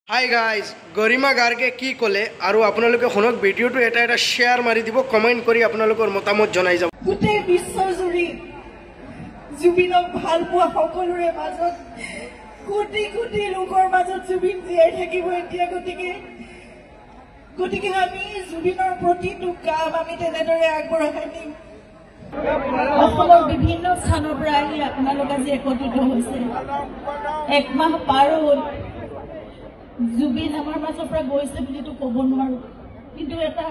hi guys গৰিমা গাৰ্গে কি ক'লে আৰু আপোনালোকে শুনক ভিডিঅ'টো এটা শ্বেয়াৰ মাৰি দিব কমেণ্ট কৰি আপোনালোকৰ মতামত জনাই যাব গোটেই বিশ্বজুৰি জুবিনক ভাল পোৱা সকলোৰে মাজত কোটি কোটি লোকৰ মাজত জুবিন জীয়াই থাকিব এতিয়া গতিকে আমি জুবিনৰ প্ৰতিটো কাম আমি তেনেদৰে আগবঢ়াই নিম অসমৰ বিভিন্ন স্থানৰ পৰা আহি আপোনালোক আজি একত্ৰিত হৈছে এক মাহ পাৰ হ'ল জুবিন আমাৰ মাজৰ পৰা গৈছে বুলিতো ক'ব নোৱাৰো কিন্তু এটা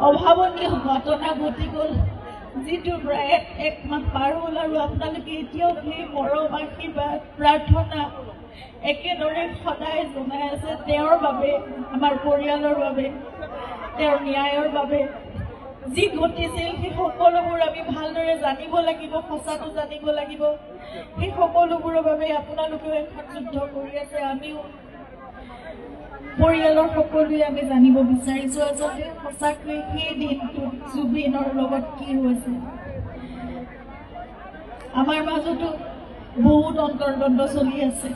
অভাৱনীয় ঘটনা ঘটি গ'ল যিটো প্ৰায় এক মাহ পাৰ হ'ল আৰু আপোনালোকে এতিয়াও সেই মৰম আশীৰ্বাদ প্ৰাৰ্থনা একেদৰে সদায় জনাই আছে তেওঁৰ বাবে আমাৰ পৰিয়ালৰ বাবে তেওঁৰ ন্যায়ৰ বাবে যি ঘটিছিল সেই সকলোবোৰ আমি ভালদৰে জানিব লাগিব সঁচাটো জানিব লাগিব সেই সকলোবোৰৰ বাবে আপোনালোকেও এখন যুদ্ধ কৰি আছে আমিও পৰিয়ালৰ সকলোৱে আমি জানিব বিচাৰিছো আচলতে সঁচাকৈ সেই দিনটোত জুবিনৰ লগত কি হৈছে আমাৰ মাজতো বহুত অন্তৰ্দ্বন্দ্ব চলি আছে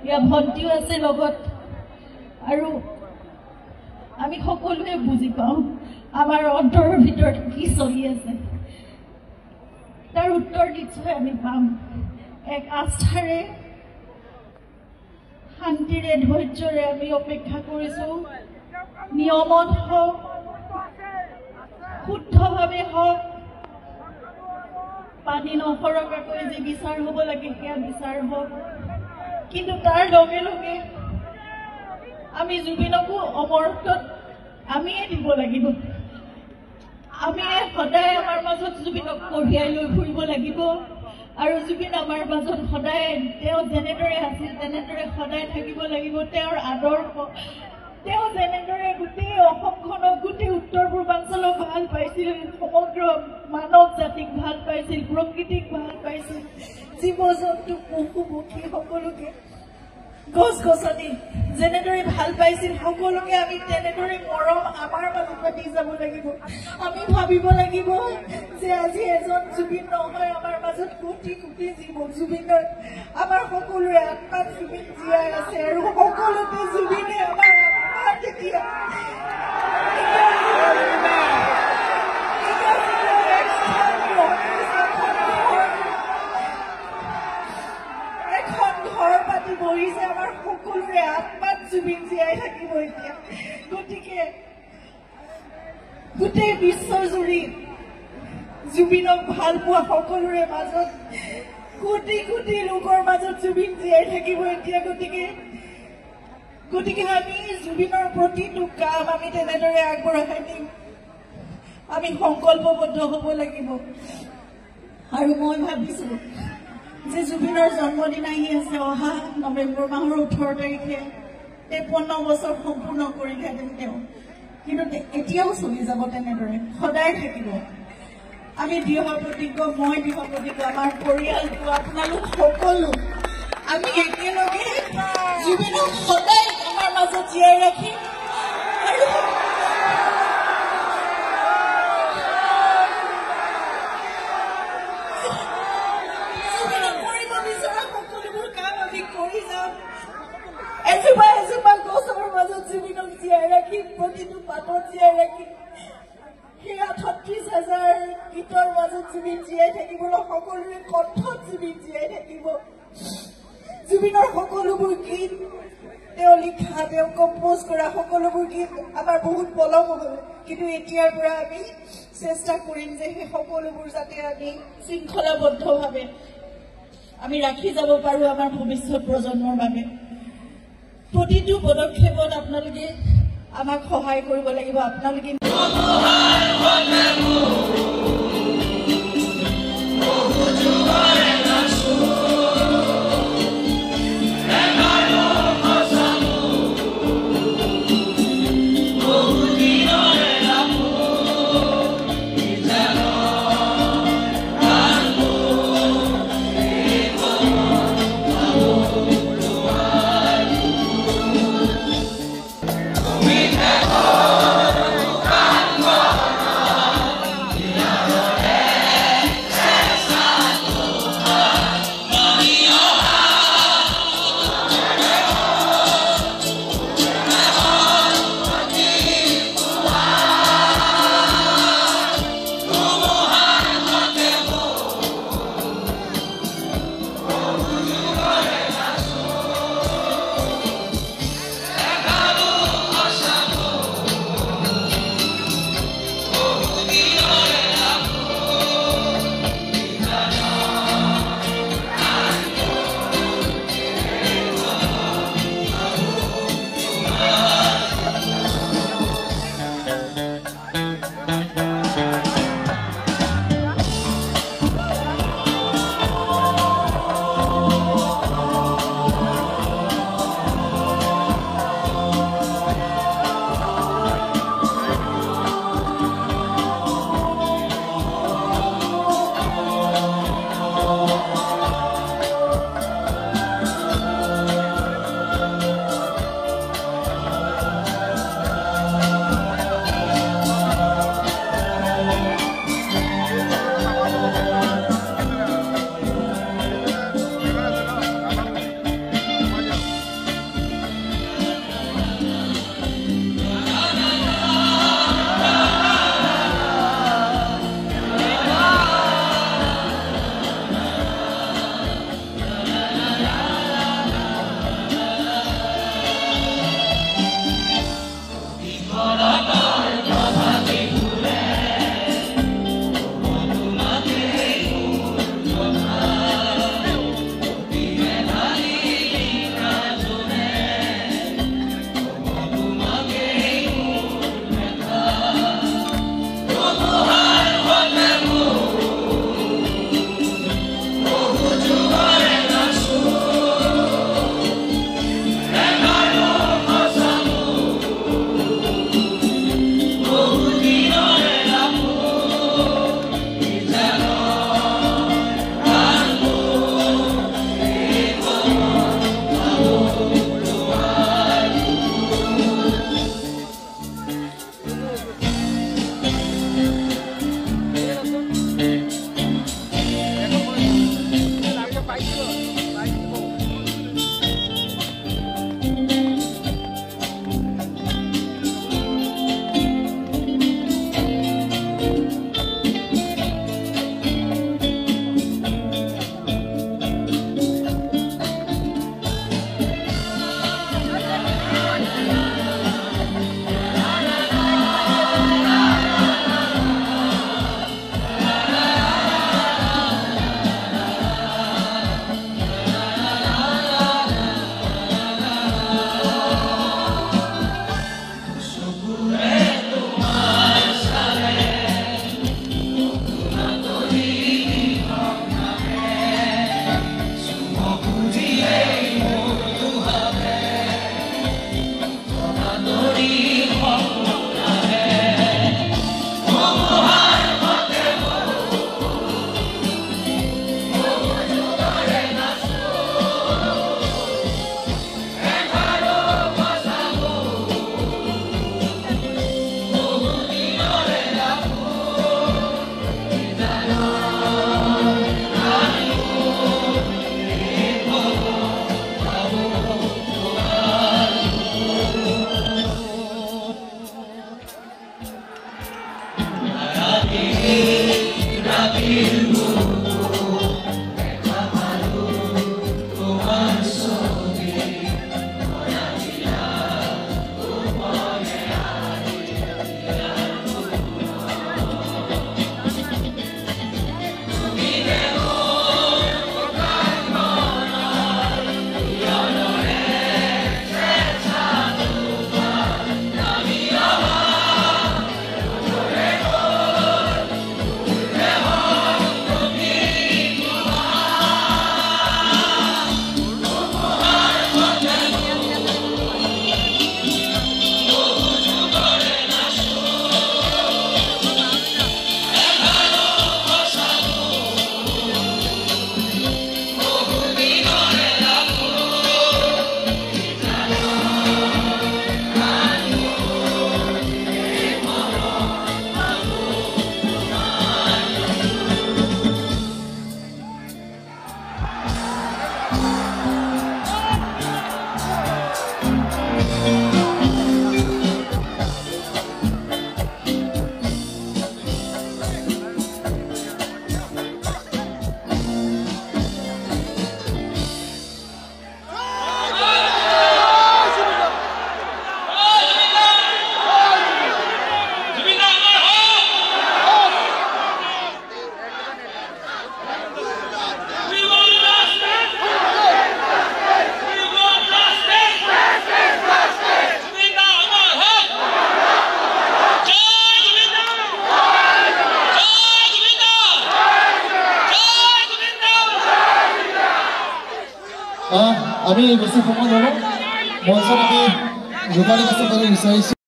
ইয়াৰ ভণ্টিও আছে লগত আৰু আমি সকলোৱে বুজি পাওঁ আমাৰ অন্তৰৰ ভিতৰত কি চলি আছে তাৰ উত্তৰ নিশ্চয় আমি পাম এক আস্থাৰে শান্তিৰে ধৈৰ্যৰে আমি অপেক্ষা কৰিছো নিয়মত হওক শুদ্ধভাৱে হওক পানী নসৰকাকৈ যে বিচাৰ হ'ব লাগে সেয়া বিচাৰ হওক কিন্তু তাৰ লগে লগে আমি জুবিনকো অমৰ্তত আমিয়ে দিব লাগিব আমি সদায় আমাৰ মাজত জুবিনক কঢ়িয়াই লৈ ফুৰিব লাগিব আৰু জুবিন আমাৰ মাজত সদায় তেওঁ যেনেদৰে আছিল তেনেদৰে সদায় থাকিব লাগিব তেওঁৰ আদৰ্শ তেওঁ যেনেদৰে গোটেই অসমখনক গোটেই উত্তৰ পূৰ্বাঞ্চলক ভাল পাইছিল সমগ্ৰ মানৱ জাতিক ভাল পাইছিল প্ৰকৃতিক ভাল পাইছিল জীৱ জন্তু পশু পক্ষী সকলোকে গছ গছনি যেনেদৰে ভাল পাইছিল সকলোকে আমি তেনেদৰে মৰম আমাৰ মাজত দি যাব লাগিব আমি ভাবিব লাগিব যে আজি এজন জুবিন নহয় আমাৰ মাজত কোটি কোটি জীৱ জুবিনৰ আমাৰ সকলোৰে আত্মাত জুবিন জীয়াই আছে আৰু সকলোতে জুবিনে আমাৰ আত্মা তেতিয়া এখন ঘৰ পাতি বহিছে আমাৰ সকলোৰে আত্মাত জুবিন জীয়াই থাকিব এতিয়া গতিকে গোটেই বিশ্বজুৰি জুবিনক ভাল পোৱা সকলোৰে মাজত কোটি কোটি লোকৰ মাজত জুবিন জীয়াই থাকিব এতিয়া গতিকে আমি জুবিনৰ প্ৰতিটো কাম আমি তেনেদৰে আগবঢ়াই নিম আমি সংকল্পবদ্ধ হ'ব লাগিব আৰু মই ভাবিছো যে জুবিনৰ জন্মদিন আহি আছে অহা নৱেম্বৰ মাহৰ 18 তাৰিখে 53 বছৰ সম্পূৰ্ণ কৰিলেহেঁতেন তেওঁ কিন্তু এতিয়াও চলি যাব তেনেদৰে সদায় থাকিব আমি দৃঢ় প্ৰতিজ্ঞ মই দৃঢ় প্ৰতিজ্ঞ আমাৰ পৰিয়ালটো আপোনালোক সকলো আমি একেলগে জুবিনক সদায় আমাৰ মাজত জীয়াই ৰাখিম আৰু জুবিনক কৰিব বিচৰা সকলোবোৰ কাম আমি কৰি যাম এজোপা এজোপা গছৰ মাজত জুবিনক জীয়াই ৰাখিম প্ৰতিটো পাতত জীয়াই ৰাখিম সেয়া ৩৬,০০০ গীতৰ মাজত জুবিন জীয়াই থাকিবলৈ সকলোৰে কণ্ঠত জুবিন জীয়াই থাকিব জুবিনৰ সকলোবোৰ গীত তেওঁ লিখা তেওঁ কম্প'জ কৰা সকলোবোৰ গীত আমাৰ বহুত পলম হ'ল কিন্তু এতিয়াৰ পৰা আমি চেষ্টা কৰিম যে সেই সকলোবোৰ যাতে আমি শৃংখলাবদ্ধভাৱে আমি ৰাখি যাব পাৰোঁ আমাৰ ভৱিষ্যত প্ৰজন্মৰ বাবে প্ৰতিটো পদক্ষেপত আপোনালোকে আমাক সহায় কৰিব লাগিব আপোনালোকে আমি বেছি সময় নলওঁ মঞ্চত আমি ৰূপালী বসুক বিচাৰিছোঁ